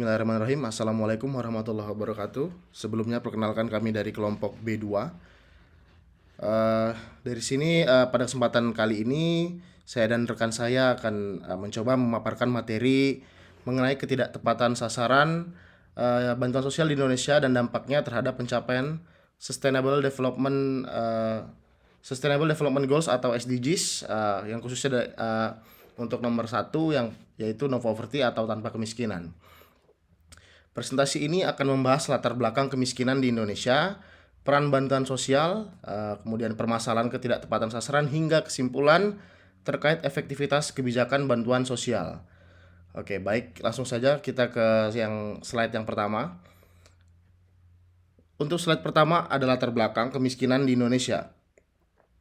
Bismillahirrahmanirrahim. Assalamualaikum warahmatullahi wabarakatuh. Sebelumnya perkenalkan kami dari kelompok B2. Dari sini pada kesempatan kali ini saya dan rekan saya akan mencoba memaparkan materi mengenai ketidaktepatan sasaran bantuan sosial di Indonesia dan dampaknya terhadap pencapaian Sustainable Development Sustainable Development Goals atau SDGs, yang khususnya untuk nomor satu yang yaitu no poverty atau tanpa kemiskinan. Presentasi ini akan membahas latar belakang kemiskinan di Indonesia, peran bantuan sosial, kemudian permasalahan ketidaktepatan sasaran hingga kesimpulan terkait efektivitas kebijakan bantuan sosial. Oke, baik, langsung saja kita ke slide yang pertama. Untuk slide pertama ada latar belakang kemiskinan di Indonesia.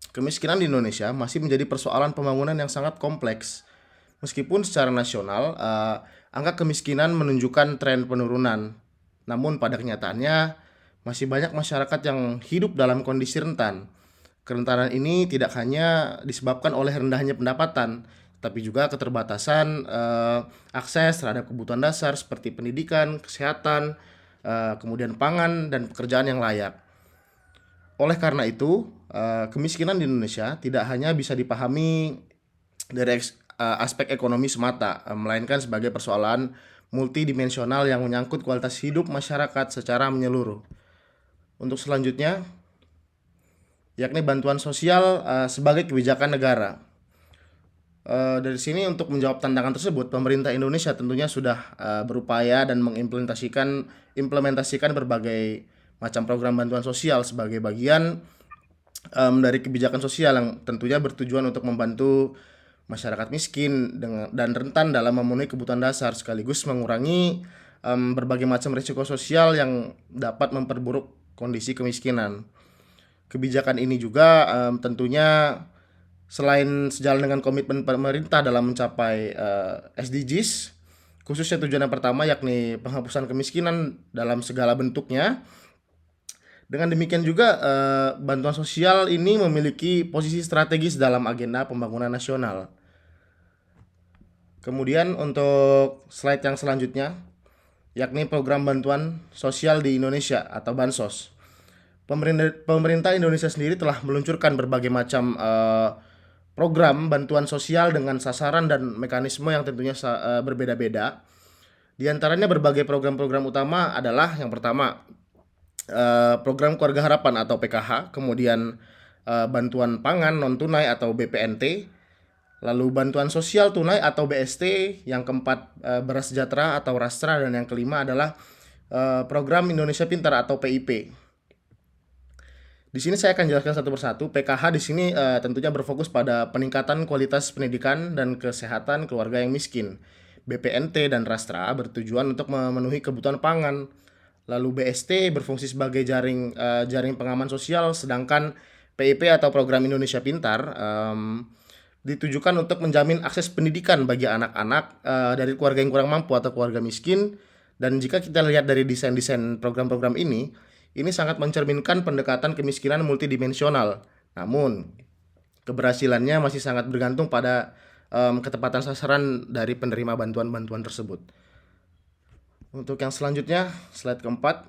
Kemiskinan di Indonesia masih menjadi persoalan pembangunan yang sangat kompleks. Meskipun secara nasional, angka kemiskinan menunjukkan tren penurunan, namun pada kenyataannya masih banyak masyarakat yang hidup dalam kondisi rentan. Kerentanan ini tidak hanya disebabkan oleh rendahnya pendapatan, tapi juga keterbatasan akses terhadap kebutuhan dasar seperti pendidikan, kesehatan, kemudian pangan, dan pekerjaan yang layak. Oleh karena itu, kemiskinan di Indonesia tidak hanya bisa dipahami dari aspek ekonomi semata, melainkan sebagai persoalan multidimensional yang menyangkut kualitas hidup masyarakat secara menyeluruh. Untuk selanjutnya, yakni bantuan sosial sebagai kebijakan negara. Dari sini untuk menjawab tantangan tersebut, pemerintah Indonesia tentunya sudah berupaya dan implementasikan berbagai macam program bantuan sosial sebagai bagian dari kebijakan sosial yang tentunya bertujuan untuk membantu masyarakat miskin dan rentan dalam memenuhi kebutuhan dasar sekaligus mengurangi berbagai macam risiko sosial yang dapat memperburuk kondisi kemiskinan. Kebijakan ini juga tentunya selain sejalan dengan komitmen pemerintah dalam mencapai SDGs, khususnya tujuan yang pertama yakni penghapusan kemiskinan dalam segala bentuknya. Dengan demikian juga bantuan sosial ini memiliki posisi strategis dalam agenda pembangunan nasional. Kemudian untuk slide yang selanjutnya, yakni program bantuan sosial di Indonesia atau Bansos. Pemerintah Indonesia sendiri telah meluncurkan berbagai macam program bantuan sosial dengan sasaran dan mekanisme yang tentunya berbeda-beda. Di antaranya berbagai program-program utama adalah yang pertama program Keluarga Harapan atau PKH, kemudian bantuan pangan non tunai atau BPNT, lalu bantuan sosial tunai atau BST, yang keempat beras sejahtera atau Rastra, dan yang kelima adalah program Indonesia Pintar atau PIP. Di sini saya akan jelaskan satu persatu. PKH di sini tentunya berfokus pada peningkatan kualitas pendidikan dan kesehatan keluarga yang miskin. BPNT dan Rastra bertujuan untuk memenuhi kebutuhan pangan. Lalu BST berfungsi sebagai jaring pengaman sosial, sedangkan PIP atau program Indonesia Pintar ditujukan untuk menjamin akses pendidikan bagi anak-anak dari keluarga yang kurang mampu atau keluarga miskin. Dan jika kita lihat dari desain-desain program-program ini sangat mencerminkan pendekatan kemiskinan multidimensional. Namun, keberhasilannya masih sangat bergantung pada ketepatan sasaran dari penerima bantuan-bantuan tersebut. Untuk yang selanjutnya, slide keempat,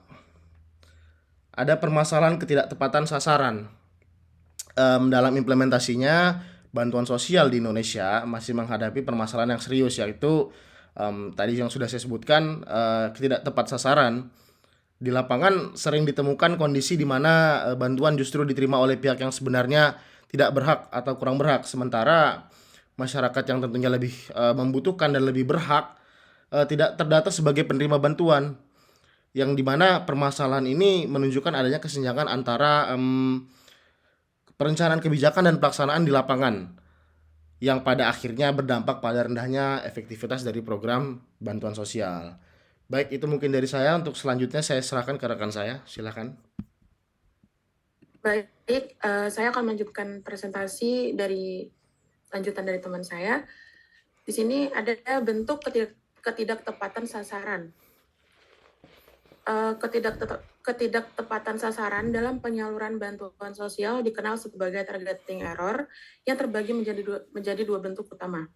ada permasalahan ketidaktepatan sasaran. Dalam implementasinya, bantuan sosial di Indonesia masih menghadapi permasalahan yang serius, yaitu tadi yang sudah saya sebutkan, ketidaktepat sasaran. Di lapangan sering ditemukan kondisi di mana bantuan justru diterima oleh pihak yang sebenarnya tidak berhak atau kurang berhak, sementara masyarakat yang tentunya lebih membutuhkan dan lebih berhak tidak terdata sebagai penerima bantuan, yang dimana permasalahan ini menunjukkan adanya kesenjangan antara perencanaan kebijakan dan pelaksanaan di lapangan, yang pada akhirnya berdampak pada rendahnya efektivitas dari program bantuan sosial. Baik, itu mungkin dari saya. Untuk selanjutnya saya serahkan ke rekan saya, silakan. Baik, saya akan melanjutkan presentasi dari lanjutan dari teman saya. Di sini ada bentuk ketidaktepatan sasaran. Ketidaktepatan sasaran dalam penyaluran bantuan sosial dikenal sebagai targeting error yang terbagi menjadi dua bentuk utama.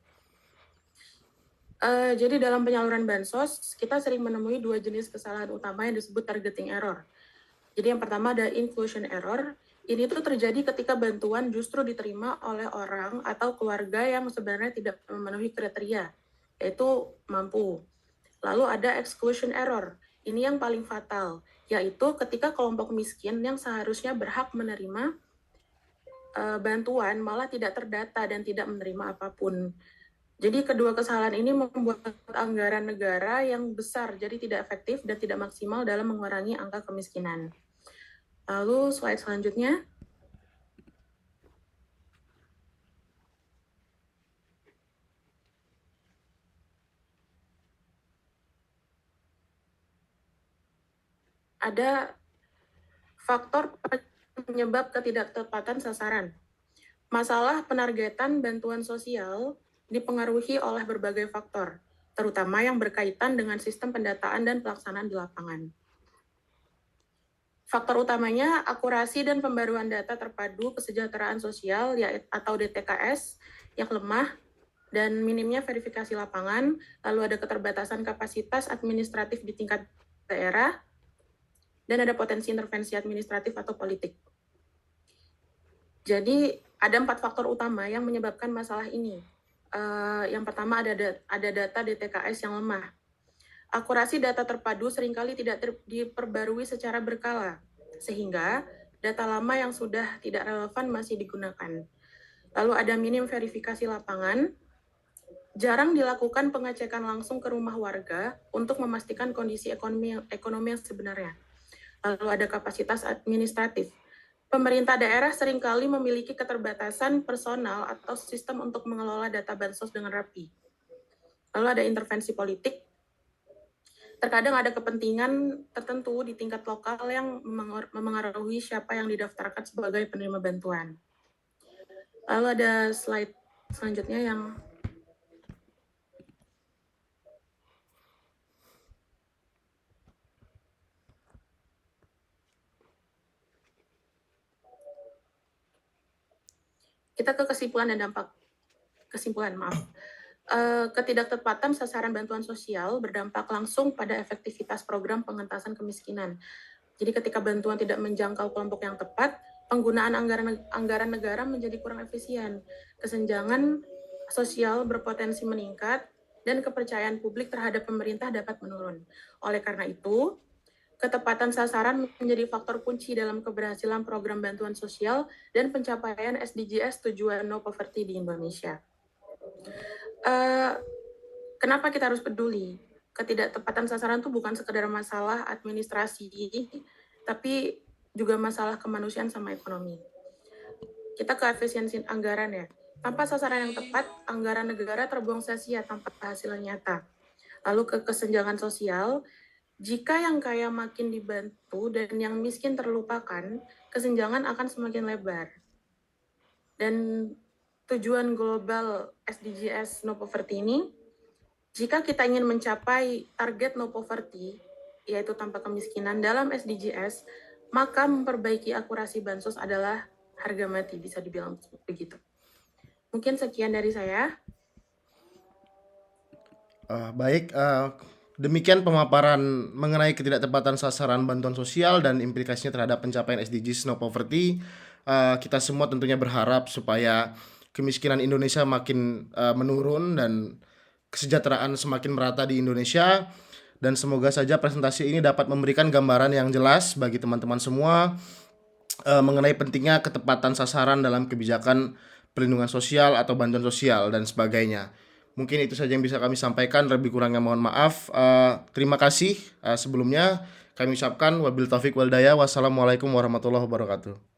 Jadi dalam penyaluran bansos, kita sering menemui dua jenis kesalahan utama yang disebut targeting error. Jadi yang pertama ada inclusion error. Ini tuh terjadi ketika bantuan justru diterima oleh orang atau keluarga yang sebenarnya tidak memenuhi kriteria, yaitu mampu. Lalu ada exclusion error. Ini yang paling fatal, yaitu ketika kelompok miskin yang seharusnya berhak menerima bantuan malah tidak terdata dan tidak menerima apapun. Jadi kedua kesalahan ini membuat anggaran negara yang besar jadi tidak efektif dan tidak maksimal dalam mengurangi angka kemiskinan. Lalu slide selanjutnya. Ada faktor penyebab ketidaktepatan sasaran. Masalah penargetan bantuan sosial dipengaruhi oleh berbagai faktor, terutama yang berkaitan dengan sistem pendataan dan pelaksanaan di lapangan. Faktor utamanya akurasi dan pembaruan data terpadu kesejahteraan sosial atau DTKS yang lemah dan minimnya verifikasi lapangan, lalu ada keterbatasan kapasitas administratif di tingkat daerah, dan ada potensi intervensi administratif atau politik. Jadi ada 4 faktor utama yang menyebabkan masalah ini. Yang pertama ada data DTKS yang lemah. Akurasi data terpadu seringkali tidak diperbarui secara berkala, sehingga data lama yang sudah tidak relevan masih digunakan. Lalu ada minim verifikasi lapangan, jarang dilakukan pengecekan langsung ke rumah warga untuk memastikan kondisi ekonomi yang sebenarnya. Lalu ada kapasitas administratif. Pemerintah daerah seringkali memiliki keterbatasan personal atau sistem untuk mengelola data bansos dengan rapi. Lalu ada intervensi politik. Terkadang ada kepentingan tertentu di tingkat lokal yang memengaruhi siapa yang didaftarkan sebagai penerima bantuan. Lalu ada slide selanjutnya yang kita ke kesimpulan dan dampak. Ketidaktepatan sasaran bantuan sosial berdampak langsung pada efektivitas program pengentasan kemiskinan. Jadi ketika bantuan tidak menjangkau kelompok yang tepat, penggunaan anggaran negara menjadi kurang efisien. Kesenjangan sosial berpotensi meningkat dan kepercayaan publik terhadap pemerintah dapat menurun. Oleh karena itu, ketepatan sasaran menjadi faktor kunci dalam keberhasilan program bantuan sosial dan pencapaian SDGs tujuan no poverty di Indonesia. Kenapa kita harus peduli? Ketidaktepatan sasaran itu bukan sekedar masalah administrasi, tapi juga masalah kemanusiaan sama ekonomi. Kita ke efisiensi anggaran ya. Tanpa sasaran yang tepat, anggaran negara terbuang sia-sia tanpa hasil nyata. Lalu ke kesenjangan sosial, jika yang kaya makin dibantu dan yang miskin terlupakan, kesenjangan akan semakin lebar. Dan tujuan global SDGs No Poverty ini, jika kita ingin mencapai target no poverty, yaitu tanpa kemiskinan dalam SDGs, maka memperbaiki akurasi bansos adalah harga mati, bisa dibilang begitu. Mungkin sekian dari saya. Baik, demikian pemaparan mengenai ketidaktepatan sasaran bantuan sosial dan implikasinya terhadap pencapaian SDGs No Poverty. Kita semua tentunya berharap supaya kemiskinan Indonesia makin menurun dan kesejahteraan semakin merata di Indonesia. Dan semoga saja presentasi ini dapat memberikan gambaran yang jelas bagi teman-teman semua mengenai pentingnya ketepatan sasaran dalam kebijakan perlindungan sosial atau bantuan sosial dan sebagainya. Mungkin itu saja yang bisa kami sampaikan. Lebih kurangnya mohon maaf. Terima kasih sebelumnya kami ucapkan wabil taufik wal hidayah. Wassalamualaikum warahmatullahi wabarakatuh.